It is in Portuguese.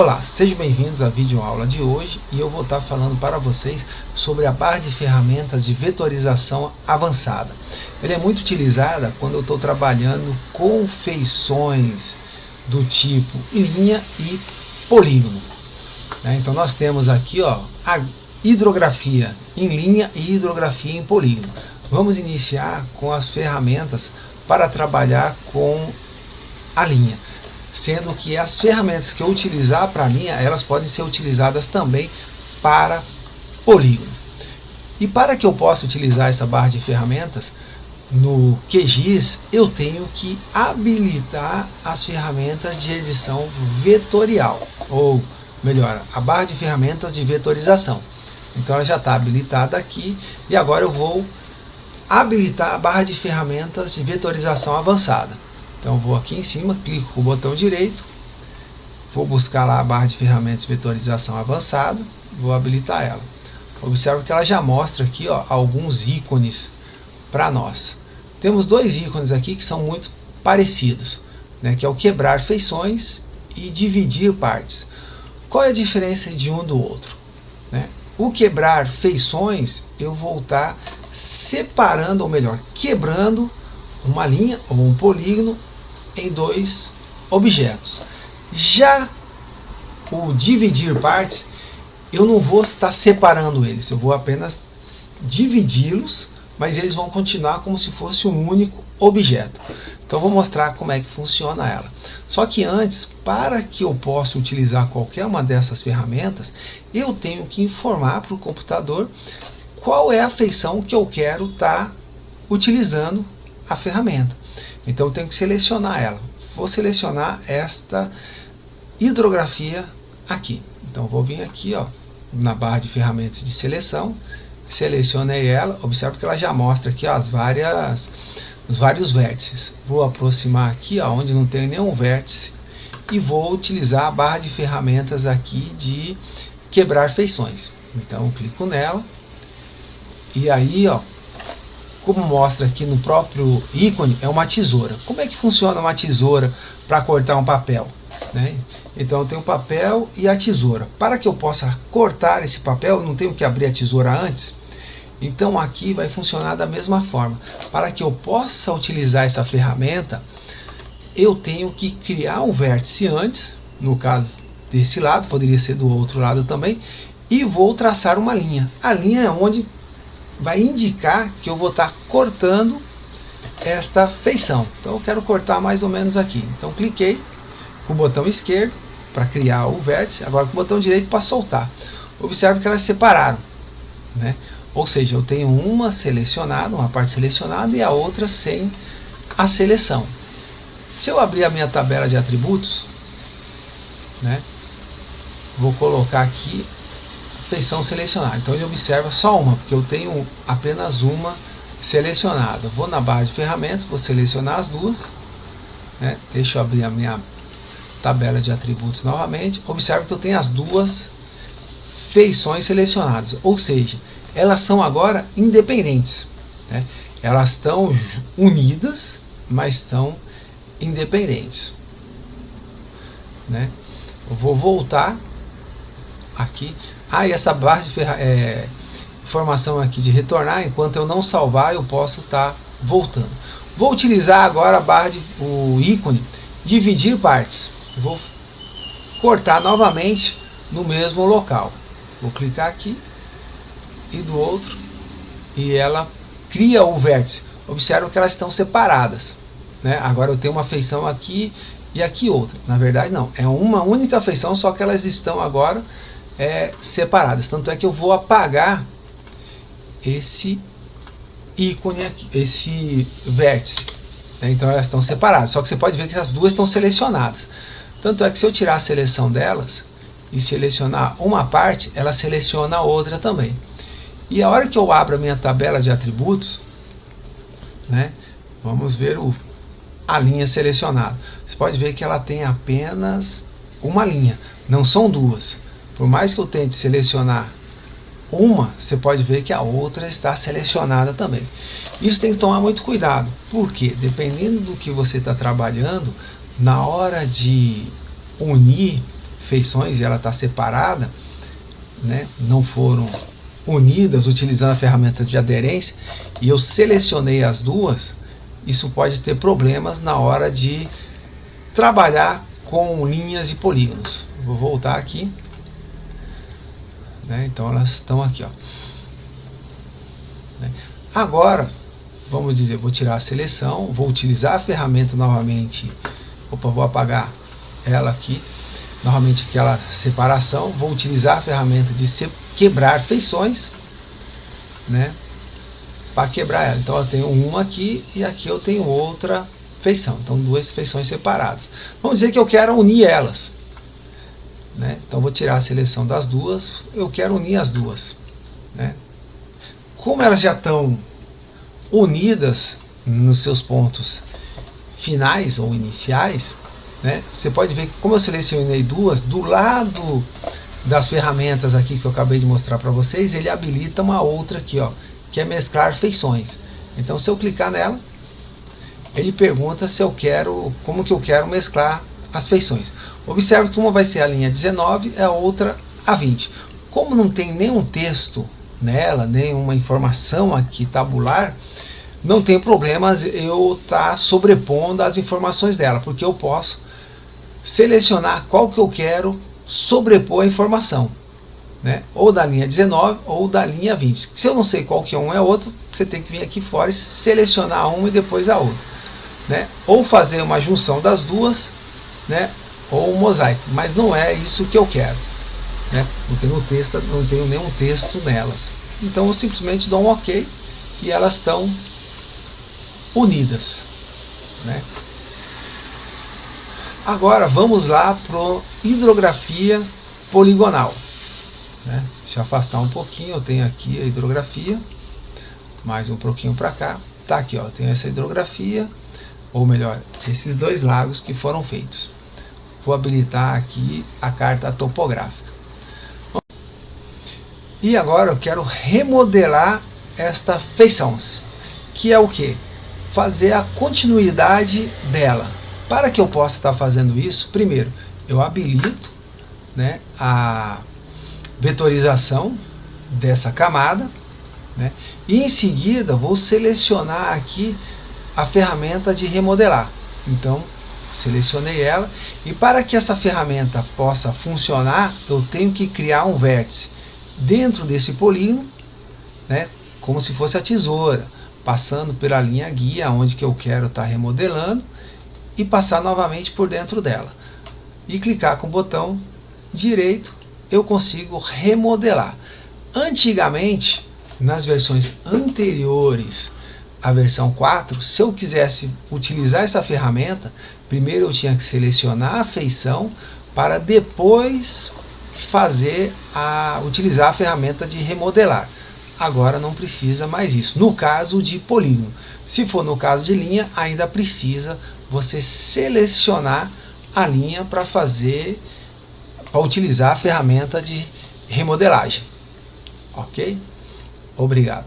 Olá, sejam bem-vindos à videoaula de hoje e eu vou estar falando para vocês sobre a barra de ferramentas de vetorização avançada. Ela é muito utilizada quando eu estou trabalhando com feições do tipo linha e polígono. Então nós temos aqui a hidrografia em linha e hidrografia em polígono. Vamos iniciar com as ferramentas para trabalhar com a linha. Sendo que as ferramentas que eu utilizar para a linha, elas podem ser utilizadas também para polígono. E para que eu possa utilizar essa barra de ferramentas, no QGIS eu tenho que habilitar as ferramentas de edição vetorial, ou melhor, a barra de ferramentas de vetorização. Então ela já está habilitada aqui e agora eu vou habilitar a barra de ferramentas de vetorização avançada. Então vou aqui em cima, clico com o botão direito, vou buscar lá a barra de ferramentas de vetorização avançada, vou habilitar ela. Observe que ela já mostra aqui alguns ícones para nós. Temos dois ícones aqui que são muito parecidos, que é o quebrar feições e dividir partes. Qual é a diferença de um do outro? O quebrar feições eu vou estar separando, ou melhor, quebrando uma linha ou um polígono em dois objetos. Já o dividir partes, eu não vou estar separando eles, eu vou apenas dividi-los, mas eles vão continuar como se fosse um único objeto. Então vou mostrar como é que funciona ela. Só que antes, para que eu possa utilizar qualquer uma dessas ferramentas, eu tenho que informar para o computador qual é a feição que eu quero estar utilizando a ferramenta. Então eu tenho que selecionar ela. Vou selecionar esta hidrografia aqui. Então vou vir aqui na barra de ferramentas de seleção, selecionei ela, observe que ela já mostra aqui os vários vértices. Vou aproximar aqui onde não tem nenhum vértice e vou utilizar a barra de ferramentas aqui de quebrar feições. Então eu clico nela e aí como mostra aqui no próprio ícone, é uma tesoura. Como é que funciona uma tesoura para cortar um papel? Então eu tenho o papel e a tesoura. Para que eu possa cortar esse papel, eu não tenho que abrir a tesoura antes. Então aqui vai funcionar da mesma forma. Para que eu possa utilizar essa ferramenta, eu tenho que criar um vértice antes, no caso desse lado, poderia ser do outro lado também, e vou traçar uma linha. A linha é onde vai indicar que eu vou estar cortando esta feição. Então eu quero cortar mais ou menos aqui. Então cliquei com o botão esquerdo para criar o vértice, agora com o botão direito para soltar. Observe que elas se separaram, Ou seja, eu tenho uma selecionada, uma parte selecionada e a outra sem a seleção. Se eu abrir a minha tabela de atributos, vou colocar aqui feição selecionada. Então ele observa só uma, porque eu tenho apenas uma selecionada. Vou na barra de ferramentas, vou selecionar as duas. Deixa eu abrir a minha tabela de atributos novamente. Observe que eu tenho as duas feições selecionadas, ou seja, elas são agora independentes. Elas estão unidas, mas estão independentes. Eu vou voltar aqui. E essa barra de informação aqui de retornar, enquanto eu não salvar, eu posso estar voltando. Vou utilizar agora a barra o ícone dividir partes. Vou cortar novamente no mesmo local. Vou clicar aqui e do outro e ela cria o vértice. Observe que elas estão separadas. Agora eu tenho uma feição aqui e aqui outra. Na verdade não, é uma única feição, só que elas estão agora separadas. Tanto é que eu vou apagar esse ícone aqui, esse vértice. Então elas estão separadas, só que você pode ver que as duas estão selecionadas. Tanto é que se eu tirar a seleção delas e selecionar uma parte, ela seleciona a outra também. E a hora que eu abro a minha tabela de atributos, vamos ver a linha selecionada. Você pode ver que ela tem apenas uma linha, não são duas. Por mais que eu tente selecionar uma, você pode ver que a outra está selecionada também. Isso tem que tomar muito cuidado, porque dependendo do que você está trabalhando, na hora de unir feições e ela está separada, né, não foram unidas utilizando a ferramenta de aderência, e eu selecionei as duas, isso pode ter problemas na hora de trabalhar com linhas e polígonos. Vou voltar aqui, né, então elas estão aqui, ó. Agora, vamos dizer, vou tirar a seleção, vou utilizar a ferramenta novamente, vou apagar ela aqui, novamente aquela separação, vou utilizar a ferramenta de quebrar feições, né, para quebrar ela. Então eu tenho uma aqui e aqui eu tenho outra feição, então duas feições separadas. Vamos dizer que eu quero unir elas, né? Então vou tirar a seleção das duas, eu quero unir as duas, né? Como elas já estão unidas nos seus pontos finais ou iniciais, né, você pode ver que como eu selecionei duas, do lado das ferramentas aqui que eu acabei de mostrar para vocês, ele habilita uma outra aqui, ó, que é mesclar feições. Então se eu clicar nela, ele pergunta se eu quero, como que eu quero mesclar as feições. Observe que uma vai ser a linha 19 e a outra a 20. Como não tem nenhum texto nela, nenhuma informação aqui tabular, não tem problemas eu estar sobrepondo as informações dela, porque eu posso selecionar qual que eu quero sobrepor a informação, né? Ou da linha 19 ou da linha 20. Se eu não sei qual que é um é outro, você tem que vir aqui fora e selecionar uma e depois a outra, né? Ou fazer uma junção das duas, né? Ou um mosaico, mas não é isso que eu quero, né? Porque no texto não tenho nenhum texto nelas. Então eu simplesmente dou um OK e elas estão unidas, né? Agora vamos lá para hidrografia poligonal, né? Deixa eu afastar um pouquinho, eu tenho aqui a hidrografia, mais um pouquinho para cá, tá aqui, ó, eu tenho essa hidrografia, ou melhor, esses dois lagos que foram feitos. Vou habilitar aqui a carta topográfica. E agora eu quero remodelar esta feição, que é o que? Fazer a continuidade dela. Para que eu possa estar fazendo isso, primeiro eu habilito, né, a vetorização dessa camada, né, e em seguida vou selecionar aqui a ferramenta de remodelar. Então selecionei ela, e para que essa ferramenta possa funcionar, eu tenho que criar um vértice dentro desse polígono, né, como se fosse a tesoura, passando pela linha guia onde que eu quero estar remodelando, e passar novamente por dentro dela, e clicar com o botão direito, eu consigo remodelar. Antigamente, nas versões anteriores à versão 4, se eu quisesse utilizar essa ferramenta, primeiro eu tinha que selecionar a feição para depois utilizar a ferramenta de remodelar. Agora não precisa mais isso, no caso de polígono. Se for no caso de linha, ainda precisa você selecionar a linha para utilizar a ferramenta de remodelagem. Ok? Obrigado.